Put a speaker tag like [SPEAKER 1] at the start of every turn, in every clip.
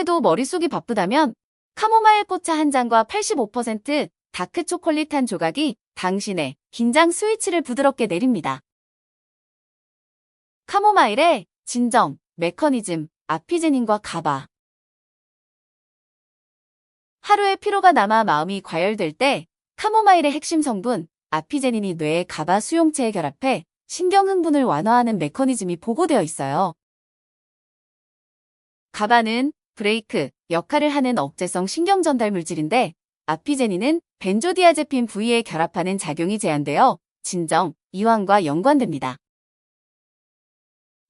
[SPEAKER 1] 그래도 머릿속이 바쁘다면 카모마일 꽃차 한 잔과 85% 다크 초콜릿 한 조각이 당신의 긴장 스위치를 부드럽게 내립니다. 카모마일의 진정, 메커니즘, 아피제닌과 가바. 하루에 피로가 남아 마음이 과열될 때 카모마일의 핵심 성분, 아피제닌이 뇌의 가바 수용체에 결합해 신경 흥분을 완화하는 메커니즘이 보고되어 있어요. 가바는 브레이크 역할을 하는 억제성 신경 전달 물질인데 아피제닌은 벤조디아제핀 부위에 결합하는 작용이 제한되어 진정, 이완과 연관됩니다.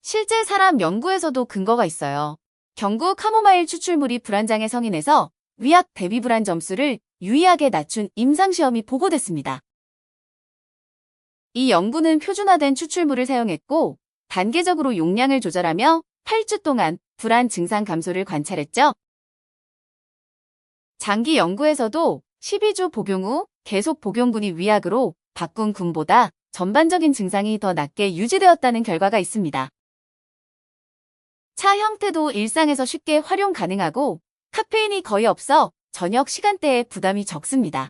[SPEAKER 1] 실제 사람 연구에서도 근거가 있어요. 경구 카모마일 추출물이 불안장애 성인에서 위약 대비 불안 점수를 유의하게 낮춘 임상시험이 보고됐습니다. 이 연구는 표준화된 추출물을 사용했고 단계적으로 용량을 조절하며 8주 동안 불안 증상 감소를 관찰했죠. 장기 연구에서도 12주 복용 후 계속 복용군이 위약으로 바꾼 군보다 전반적인 증상이 더 낮게 유지되었다는 결과가 있습니다. 차 형태도 일상에서 쉽게 활용 가능하고 카페인이 거의 없어 저녁 시간대에 부담이 적습니다.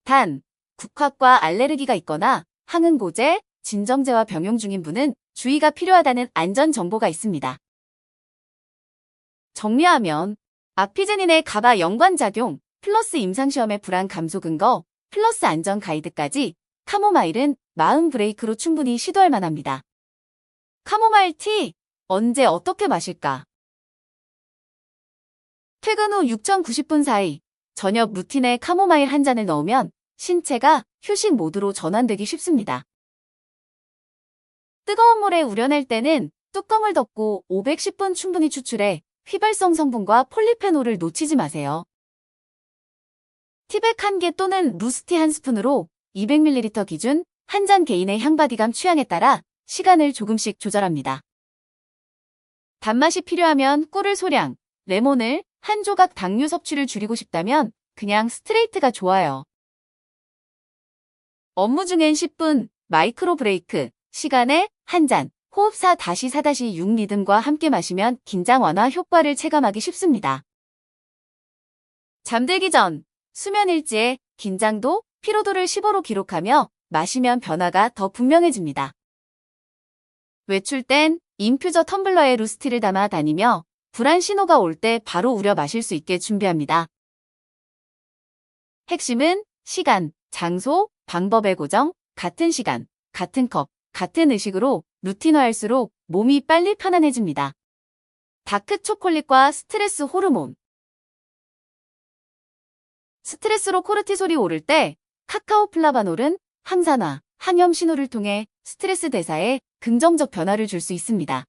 [SPEAKER 1] 단, 국화과 알레르기가 있거나 항응고제, 진정제와 병용 중인 분은 주의가 필요하다는 안전 정보가 있습니다. 정리하면 아피제닌의 가바 연관작용, 플러스 임상시험의 불안 감소 근거, 플러스 안전 가이드까지 카모마일은 마음 브레이크로 충분히 시도할 만합니다. 카모마일 티, 언제 어떻게 마실까? 퇴근 후 6,090분 사이 저녁 루틴에 카모마일 한 잔을 넣으면 신체가 휴식 모드로 전환되기 쉽습니다. 뜨거운 물에 우려낼 때는 뚜껑을 덮고 510분 충분히 추출해 휘발성 성분과 폴리페놀을 놓치지 마세요. 티백 1개 또는 루스티 1스푼으로 200ml 기준 한 잔 개인의 향바디감 취향에 따라 시간을 조금씩 조절합니다. 단맛이 필요하면 꿀을 소량, 레몬을 한 조각 당류 섭취를 줄이고 싶다면 그냥 스트레이트가 좋아요. 업무 중엔 10분, 마이크로 브레이크, 시간에 한 잔, 호흡 4-4-6 리듬과 함께 마시면 긴장 완화 효과를 체감하기 쉽습니다. 잠들기 전, 수면 일지에 긴장도, 피로도를 15로 기록하며 마시면 변화가 더 분명해집니다. 외출 땐 인퓨저 텀블러에 루스티를 담아 다니며 불안 신호가 올 때 바로 우려 마실 수 있게 준비합니다. 핵심은 시간, 장소, 방법의 고정, 같은 시간, 같은 컵, 같은 의식으로 루틴화할수록 몸이 빨리 편안해집니다. 다크 초콜릿과 스트레스 호르몬. 스트레스로 코르티솔이 오를 때 카카오 플라바놀은 항산화, 항염 신호를 통해 스트레스 대사에 긍정적 변화를 줄 수 있습니다.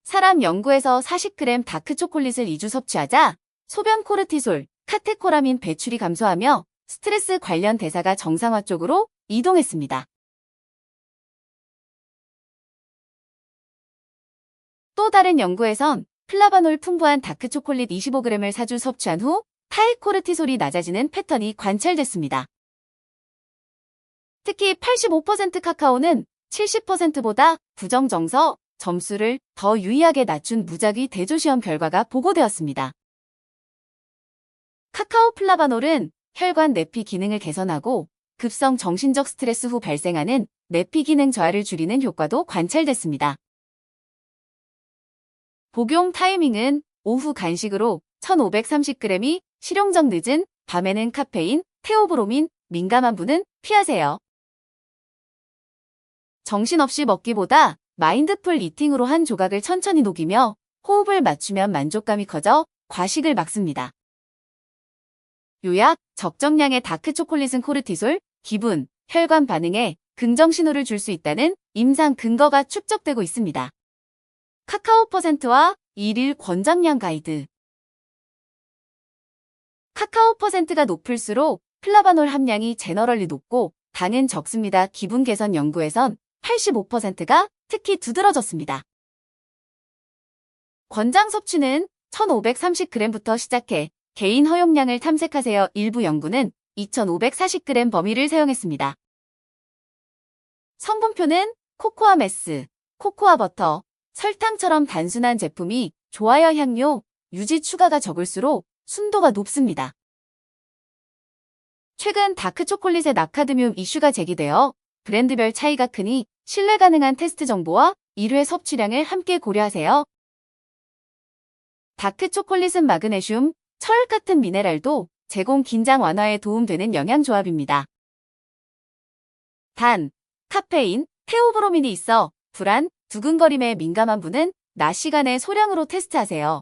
[SPEAKER 1] 사람 연구에서 40g 다크 초콜릿을 2주 섭취하자 소변 코르티솔, 카테코라민 배출이 감소하며 스트레스 관련 대사가 정상화 쪽으로 이동했습니다. 또 다른 연구에선 플라바놀 풍부한 다크 초콜릿 25g을 4주 섭취한 후 타일 코르티솔이 낮아지는 패턴이 관찰됐습니다. 특히 85% 카카오는 70%보다 부정정서, 점수를 더 유의하게 낮춘 무작위 대조시험 결과가 보고되었습니다. 카카오 플라바놀은 혈관 내피 기능을 개선하고 급성 정신적 스트레스 후 발생하는 내피 기능 저하를 줄이는 효과도 관찰됐습니다. 복용 타이밍은 오후 간식으로 1530g이 실용적 늦은 밤에는 카페인, 테오브로민, 민감한 분은 피하세요. 정신없이 먹기보다 마인드풀 이팅으로 한 조각을 천천히 녹이며 호흡을 맞추면 만족감이 커져 과식을 막습니다. 요약, 적정량의 다크 초콜릿은 코르티솔, 기분, 혈관 반응에 긍정 신호를 줄 수 있다는 임상 근거가 축적되고 있습니다. 카카오 퍼센트와 일일 권장량 가이드. 카카오 퍼센트가 높을수록 플라바놀 함량이 제너럴리 높고 당은 적습니다. 기분 개선 연구에선 85%가 특히 두드러졌습니다. 권장 섭취는 1530g부터 시작해 개인 허용량을 탐색하세요. 일부 연구는 2540g 범위를 사용했습니다. 성분표는 코코아 메스, 코코아 버터, 설탕처럼 단순한 제품이 좋아요. 향료, 유지 추가가 적을수록 순도가 높습니다. 최근 다크초콜릿의 나카드뮴 이슈가 제기되어 브랜드별 차이가 크니 신뢰 가능한 테스트 정보와 1회 섭취량을 함께 고려하세요. 다크초콜릿은 마그네슘, 철 같은 미네랄도 제공 긴장 완화에 도움되는 영양조합입니다. 단, 카페인, 테오브로민이 있어 불안, 두근거림에 민감한 분은 낮 시간에 소량으로 테스트하세요.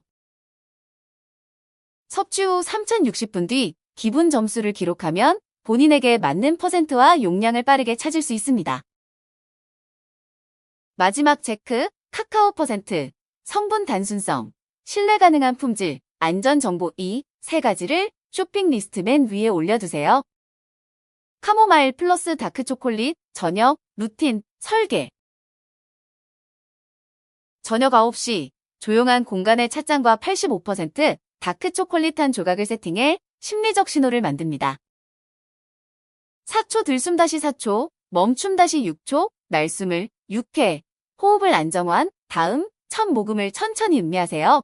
[SPEAKER 1] 섭취 후 3060분 뒤 기분 점수를 기록하면 본인에게 맞는 퍼센트와 용량을 빠르게 찾을 수 있습니다. 마지막 체크, 카카오 퍼센트, 성분 단순성, 신뢰 가능한 품질, 안전 정보 이 세 가지를 쇼핑 리스트 맨 위에 올려두세요. 카모마일 플러스 다크초콜릿, 저녁, 루틴, 설계. 저녁 9시, 조용한 공간의 찻잔과 85% 다크초콜릿 한 조각을 세팅해 심리적 신호를 만듭니다. 4초 들숨 다시 4초, 멈춤 다시 6초, 날숨을 6회, 호흡을 안정환, 다음 첫 모금을 천천히 음미하세요.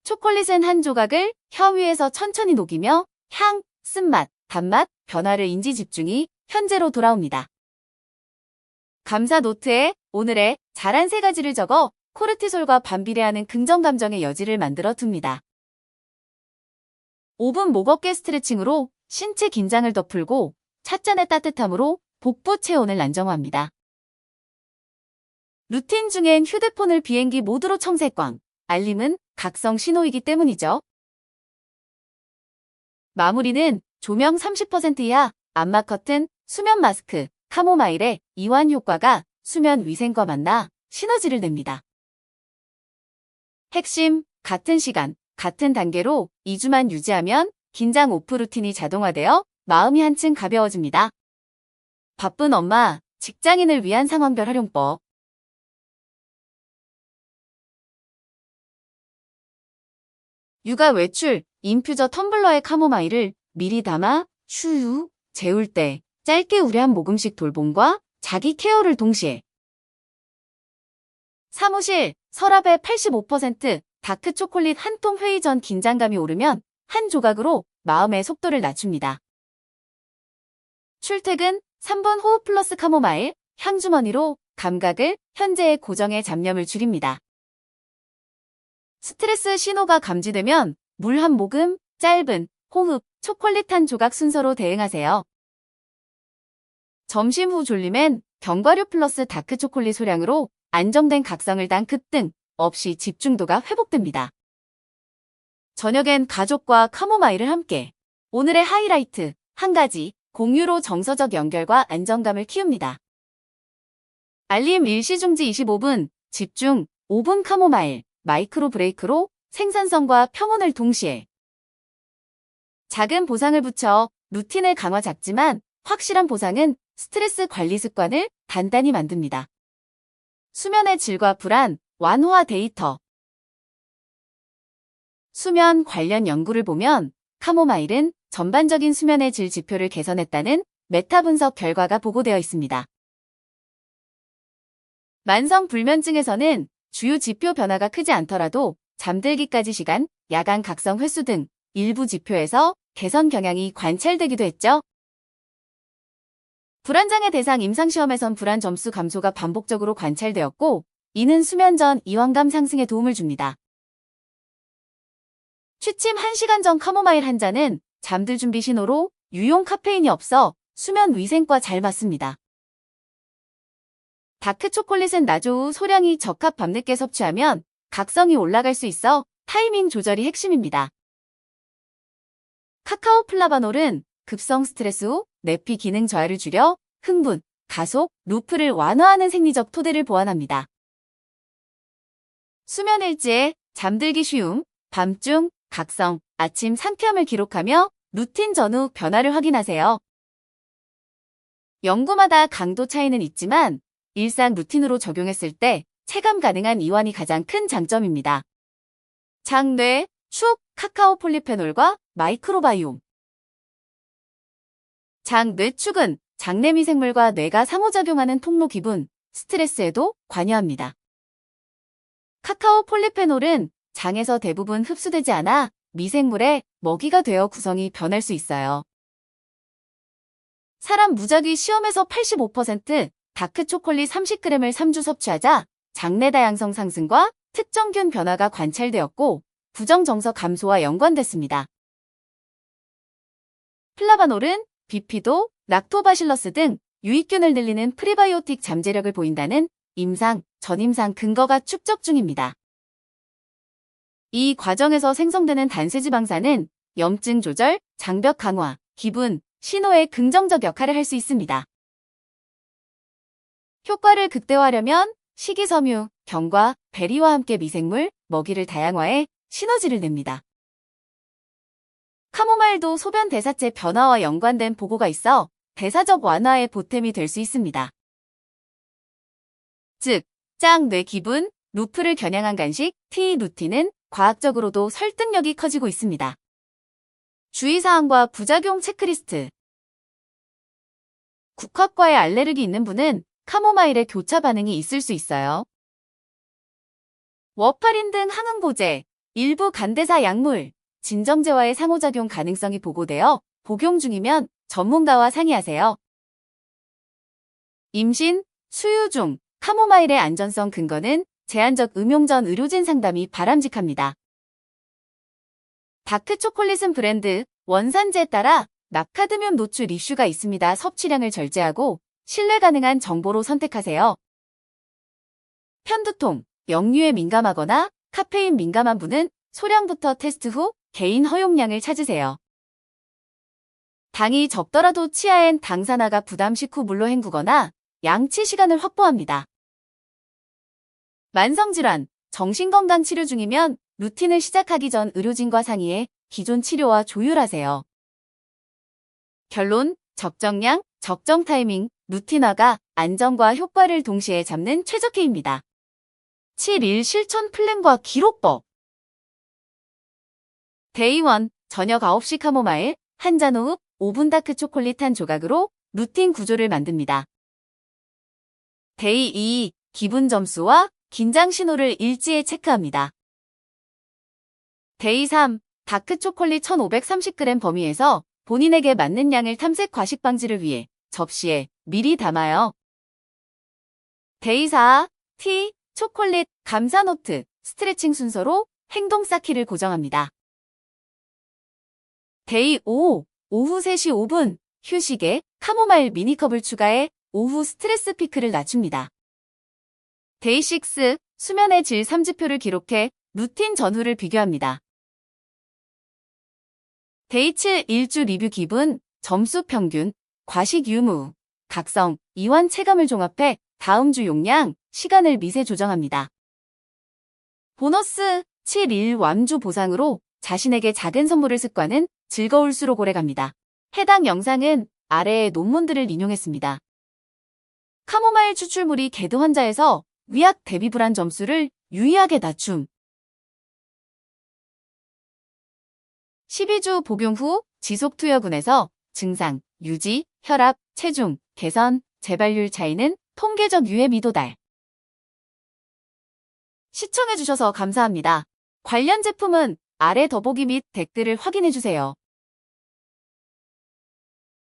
[SPEAKER 1] 초콜릿은 한 조각을 혀 위에서 천천히 녹이며 향, 쓴맛, 단맛, 변화를 인지 집중이 현재로 돌아옵니다. 감사 노트에 오늘의 잘한 세 가지를 적어 코르티솔과 반비례하는 긍정 감정의 여지를 만들어 둡니다. 5분 목 어깨 스트레칭으로 신체 긴장을 더 풀고 찻잔의 따뜻함으로 복부 체온을 안정화합니다. 루틴 중엔 휴대폰을 비행기 모드로 청색광, 알림은 각성 신호이기 때문이죠. 마무리는 조명 30% 이하, 암막 커튼, 수면 마스크, 카모마일의 이완 효과가 수면 위생과 만나 시너지를 냅니다. 핵심, 같은 시간, 같은 단계로 2주만 유지하면 긴장 오프 루틴이 자동화되어 마음이 한층 가벼워집니다. 바쁜 엄마, 직장인을 위한 상황별 활용법. 육아 외출, 인퓨저 텀블러에 카모마일을 미리 담아 추유, 재울 때 짧게 우려 한 모금씩 돌봄과 자기 케어를 동시에. 사무실, 서랍의 85% 다크초콜릿 한 통 회의 전 긴장감이 오르면 한 조각으로 마음의 속도를 낮춥니다. 출퇴근, 3분 호흡 플러스 카모마일, 향주머니로 감각을 현재의 고정의 잡념을 줄입니다. 스트레스 신호가 감지되면 물 한 모금, 짧은 호흡, 초콜릿 한 조각 순서로 대응하세요. 점심 후 졸림엔 견과류 플러스 다크초콜릿 소량으로 안정된 각성을 단 급등 없이 집중도가 회복됩니다. 저녁엔 가족과 카모마일을 함께. 오늘의 하이라이트, 한 가지, 공유로 정서적 연결과 안정감을 키웁니다. 알림 일시중지 25분, 집중 5분 카모마일, 마이크로 브레이크로 생산성과 평온을 동시에. 작은 보상을 붙여 루틴의 강화 작지만 확실한 보상은 스트레스 관리 습관을 단단히 만듭니다. 수면의 질과 불안, 완호화 데이터. 수면 관련 연구를 보면 카모마일은 전반적인 수면의 질 지표를 개선했다는 메타 분석 결과가 보고되어 있습니다. 만성 불면증에서는 주요 지표 변화가 크지 않더라도 잠들기까지 시간, 야간 각성 횟수 등 일부 지표에서 개선 경향이 관찰되기도 했죠. 불안장애 대상 임상시험에선 불안 점수 감소가 반복적으로 관찰되었고, 이는 수면 전 이완감 상승에 도움을 줍니다. 취침 1시간 전 카모마일 한 잔은 잠들 준비 신호로 유용 카페인이 없어 수면 위생과 잘 맞습니다. 다크초콜릿은 낮 오후 소량이 적합 밤늦게 섭취하면 각성이 올라갈 수 있어 타이밍 조절이 핵심입니다. 카카오 플라바놀은 급성 스트레스 후 내피 기능 저하를 줄여 흥분, 가속, 루프를 완화하는 생리적 토대를 보완합니다. 수면 일지에 잠들기 쉬움, 밤중, 각성, 아침 상쾌함을 기록하며 루틴 전후 변화를 확인하세요. 연구마다 강도 차이는 있지만 일상 루틴으로 적용했을 때 체감 가능한 이완이 가장 큰 장점입니다. 장뇌, 축, 카카오 폴리페놀과 마이크로바이옴. 장뇌축은 장내 미생물과 뇌가 상호작용하는 통로 기분, 스트레스에도 관여합니다. 카카오 폴리페놀은 장에서 대부분 흡수되지 않아 미생물의 먹이가 되어 구성이 변할 수 있어요. 사람 무작위 시험에서 85%, 다크 초콜릿 30g을 3주 섭취하자 장내 다양성 상승과 특정균 변화가 관찰되었고 부정 정서 감소와 연관됐습니다. 플라바놀은 비피도, 락토바실러스 등 유익균을 늘리는 프리바이오틱 잠재력을 보인다는 임상, 전임상 근거가 축적 중입니다. 이 과정에서 생성되는 단세지방산은 염증 조절, 장벽 강화, 기분, 신호에 긍정적 역할을 할 수 있습니다. 효과를 극대화하려면 식이섬유, 경과, 베리와 함께 미생물, 먹이를 다양화해 시너지를 냅니다. 카모마일도 소변 대사체 변화와 연관된 보고가 있어 대사적 완화에 보탬이 될 수 있습니다. 즉, 짱, 뇌, 기분, 루프를 겨냥한 간식, T-루틴은 과학적으로도 설득력이 커지고 있습니다. 주의사항과 부작용 체크리스트. 국화과에 알레르기 있는 분은 카모마일에 교차 반응이 있을 수 있어요. 워파린 등 항응고제, 일부 간대사 약물, 진정제와의 상호작용 가능성이 보고되어 복용 중이면 전문가와 상의하세요. 임신, 수유 중 카모마일의 안전성 근거는 제한적 음용 전 의료진 상담이 바람직합니다. 다크 초콜릿은 브랜드, 원산지에 따라 나카드뮴 노출 이슈가 있습니다. 섭취량을 절제하고 신뢰 가능한 정보로 선택하세요. 편두통, 역류에 민감하거나 카페인 민감한 분은 소량부터 테스트 후 개인 허용량을 찾으세요. 당이 적더라도 치아엔 당산화가 부담 식후 물로 헹구거나 양치 시간을 확보합니다. 만성질환, 정신건강 치료 중이면 루틴을 시작하기 전 의료진과 상의해 기존 치료와 조율하세요. 결론, 적정량, 적정 타이밍, 루틴화가 안전과 효과를 동시에 잡는 최적기입니다. 7일 실천 플랜과 기록법. 데이 1, 저녁 9시 카모마일, 한 잔 호흡, 5분 다크 초콜릿 한 조각으로 루틴 구조를 만듭니다. 데이 2, 기분 점수와 긴장 신호를 일지에 체크합니다. 데이 3, 다크 초콜릿 1530g 범위에서 본인에게 맞는 양을 탐색 과식 방지를 위해 접시에 미리 담아요. 데이 4, 티, 초콜릿, 감사 노트, 스트레칭 순서로 행동 쌓기를 고정합니다. 데이 5, 오후 3시 5분, 휴식에 카모마일 미니컵을 추가해 오후 스트레스 피크를 낮춥니다. 데이 6, 수면의 질 3지표를 기록해 루틴 전후를 비교합니다. 데이 7, 일주 리뷰 기분, 점수 평균, 과식 유무, 각성, 이완 체감을 종합해 다음 주 용량, 시간을 미세 조정합니다. 보너스, 7일 완주 보상으로 자신에게 작은 선물을 습관은 즐거울수록 오래갑니다. 해당 영상은 아래의 논문들을 인용했습니다. 카모마일 추출물이 게드 환자에서 위약 대비 불안 점수를 유의하게 낮춤. 12주 복용 후 지속 투여군에서 증상, 유지, 혈압, 체중, 개선, 재발률 차이는 통계적 유해 도달. 시청해주셔서 감사합니다. 관련 제품은 아래 더보기 및 댓글을 확인해주세요.